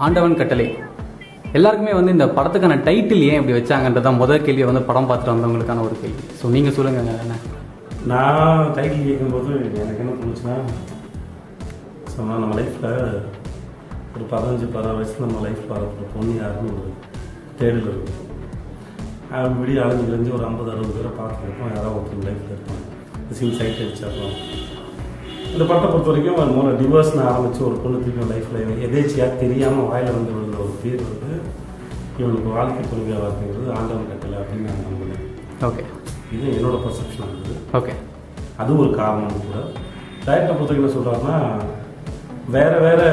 ஆண்டவன் கட்டளை. எல்லாருக்குமே வந்து இந்த படத்துக்கான டைட்டில் ஏன் இப்படி வச்சாங்கன்றதான் முதல் கேள்வியை வந்து படம் பார்த்துட்டு வந்தவங்களுக்கான ஒரு கேள்வி. ஸோ நீங்கள் சொல்லுங்கள். என்ன நான் டைட்டில் கேட்கும்போது எனக்கு என்ன தோணுச்சுன்னா, சொன்னால் நம்ம லைஃப்பில் ஒரு 15-16 வயசு நம்ம லைஃப்பில் வரப்போ பொண்ணு யாருன்னு ஒரு தேடல் இருக்கும். விடிய அலைஞ்சு ஒரு 50-60 பேரை பார்த்துருப்போம். யாராவது ஒருத்தர் லைஃப்பில் இருப்பாங்க. சீன் சைட் அடிச்சிடலாம். இந்த படத்தை பொறுத்த வரைக்கும் ஒரு மூணு டிவோர்ஸ்னு ஆரம்பித்து ஒரு பொண்ணு திருப்பி லைஃப்பில் எதேச்சியாக தெரியாமல் வாயில் வந்து விழுந்த ஒரு பேர் வந்து இவனுக்கு வாழ்க்கை துணையாக இருக்குங்கிறது ஆண்டவன் கட்டளை அப்படின்னு நான் நம்புகிறேன். ஓகே, இது என்னோட பர்செப்ஷன் இருக்குது. ஓகே, அது ஒரு காரணம் கூட. டைரக்டரை பொறுத்த என்ன சொல்கிறாருன்னா, வேறு வேறு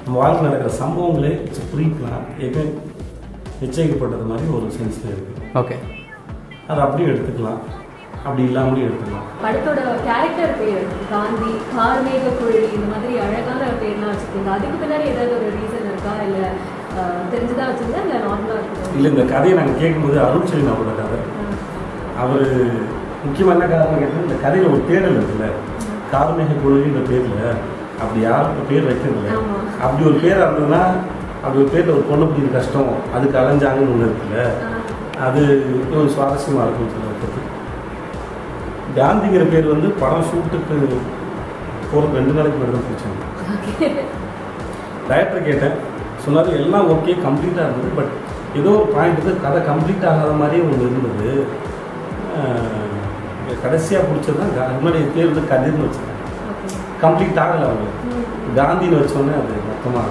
நம்ம வாழ்க்கை நடக்கிற சம்பவங்களே ப்ரீப்லாம் எப்பயும் நிச்சயிக்கப்பட்டது மாதிரி ஒரு சென்ஸில் இருக்குது. ஓகே, அதை அப்படியும் எடுத்துக்கலாம், அப்படி இல்லாமலேயும் எடுத்துக்கலாம். படத்தோட கேரக்டர் பேர் காந்தி, கார்மேக குழி, இந்த மாதிரி அழகான பேர்லாம் வச்சுருக்கீங்க. அதுக்கு பின்னாடி ஏதாவது ஒரு ரீசன் இருக்கா, இல்லை தெரிஞ்சுதான் வச்சுருந்தா இல்லை நார்மலாக இருக்குது? இல்லை, இந்த கதையை நாங்கள் கேட்கும்போது அருள்செழியன் அவரோட கதை. அவர் முக்கியமாக என்ன காரணம் கேட்டால், இந்த கதையில் ஒரு தேடல் இருக்குல்ல, கார்மேக குழின்ற பேரில் அப்படி யாருக்கு பேர் வைக்கிறதில்ல. அப்படி ஒரு பேராக இருந்ததுன்னா, அப்படி ஒரு பேரில் ஒரு பொண்ணு பிடிக்கிற கஷ்டம், அதுக்கு அலைஞ்சாங்கன்னு ஒன்று இருக்குல்ல, அது ஒரு சுவாரஸ்யமாக இருக்குன்னு சொல்லுறது. காந்திங்கிற பேர் வந்து படம் ஷூட்டுக்கு போகிறதுக்கு 2 நாளைக்கு முன்னாடி தான் பிடிச்சாங்க. டைரக்டர் கேட்டேன், சொன்னார் எல்லாம் ஓகே, கம்ப்ளீட்டாக இருந்தது. பட் ஏதோ ஒரு பாயிண்ட் வந்து கதை கம்ப்ளீட் ஆகாத மாதிரியே ஒன்று இருந்தது. கடைசியாக பிடிச்சது தான் முன்னாடி பேர் வந்து கதிர்னு வச்சுருக்கேன். கம்ப்ளீட் ஆகலை. அவங்க காந்தின்னு வச்சோடனே அது மொத்தமாக